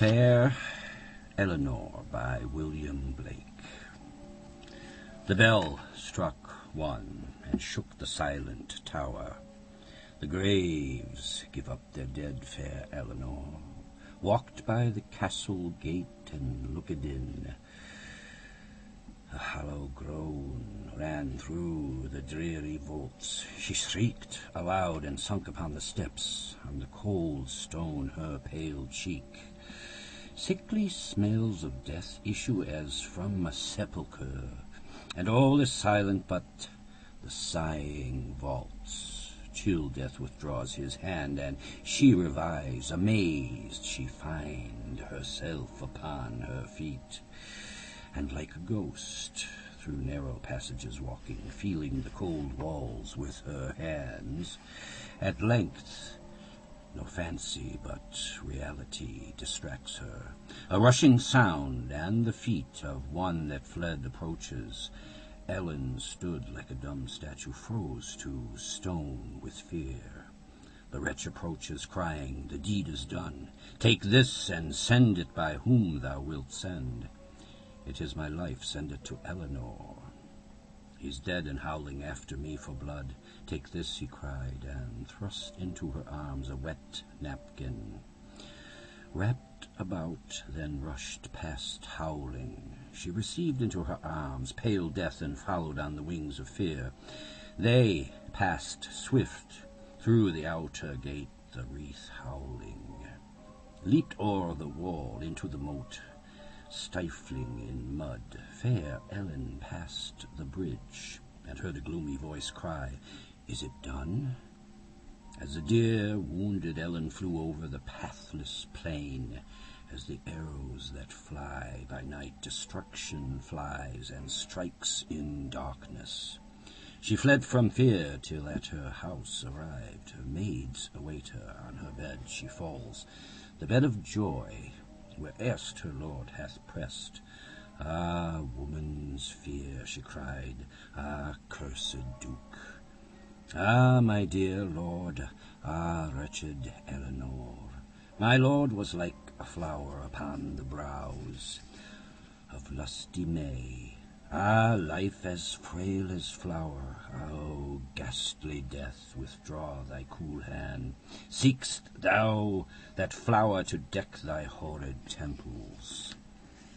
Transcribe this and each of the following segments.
Fair Eleanor by William Blake. The bell struck one and shook the silent tower. The graves give up their dead, fair Eleanor, walked by the castle gate and looked in. A hollow groan ran through the dreary vaults. She shrieked aloud and sunk upon the steps. On the cold stone her pale cheek. Sickly smells of death issue as from a sepulchre, and all is silent but the sighing vaults. Chill death withdraws his hand, and she revives. Amazed she find herself upon her feet, and like a ghost through narrow passages walking, feeling the cold walls with her hands. At length no fancy but reality distracts her. A rushing sound, and the feet of one that fled approaches. Ellen stood like a dumb statue, froze to stone with fear. The wretch approaches, crying, "The deed is done. Take this, and send it by whom thou wilt send." "It is my life, send it to Eleanor. He's dead and howling after me for blood. Take this," he cried, and thrust into her arms a wet napkin. Wrapped about, then rushed past howling. She received into her arms pale death and followed on the wings of fear. They passed swift through the outer gate, the wreath howling, leaped o'er the wall into the moat, stifling in mud. Fair Ellen passed the bridge, and heard a gloomy voice cry, "Is it done?" As a deer wounded, Ellen flew over the pathless plain. As the arrows that fly by night, destruction flies and strikes in darkness. She fled from fear till at her house arrived. Her maids await her. On her bed she falls, the bed of joy, where erst her lord hath pressed. "Ah, woman's fear," she cried, "ah, cursed Duke! Ah, my dear lord, ah, wretched Eleanor! My lord was like a flower upon the brows of lusty May. Ah, life as frail as flower! Oh, ghastly death, withdraw thy cool hand. Seek'st thou that flower to deck thy horrid temples?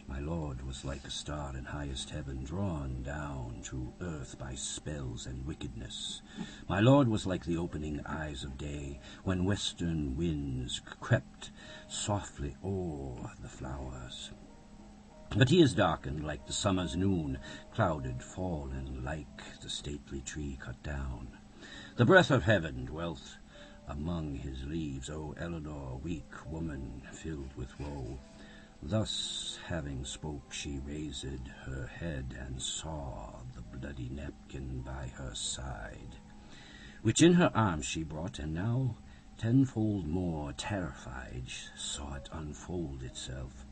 My lord was like a star in highest heaven, drawn down to earth by spells and wickedness. My lord was like the opening eyes of day, when western winds crept softly o'er the flowers. But he is darkened like the summer's noon, clouded, fallen like the stately tree cut down. The breath of heaven dwelt among his leaves. O Eleanor, weak woman, filled with woe. Thus having spoke, she raised her head and saw the bloody napkin by her side, which in her arms she brought, and now tenfold more terrified saw it unfold itself.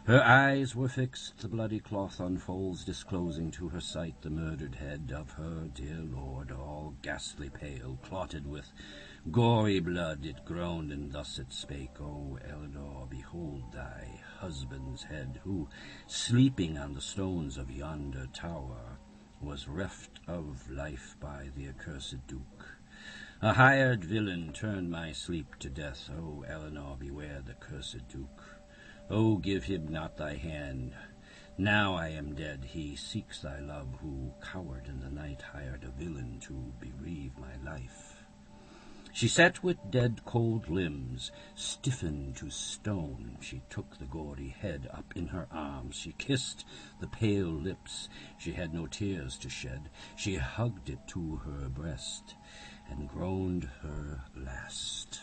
Her eyes were fixed, the bloody cloth unfolds, disclosing to her sight the murdered head of her dear lord, all ghastly pale, clotted with gory blood. It groaned, and thus it spake, "O Eleanor, behold thy husband's head, who, sleeping on the stones of yonder tower, was reft of life by the accursed Duke. A hired villain turned my sleep to death. O Eleanor, beware the cursed Duke. O give him not thy hand. Now I am dead. He seeks thy love, who, coward in the night, hired a villain to bereave my life." She sat with dead cold limbs, stiffened to stone. She took the gory head up in her arms. She kissed the pale lips. She had no tears to shed. She hugged it to her breast, and groaned her last.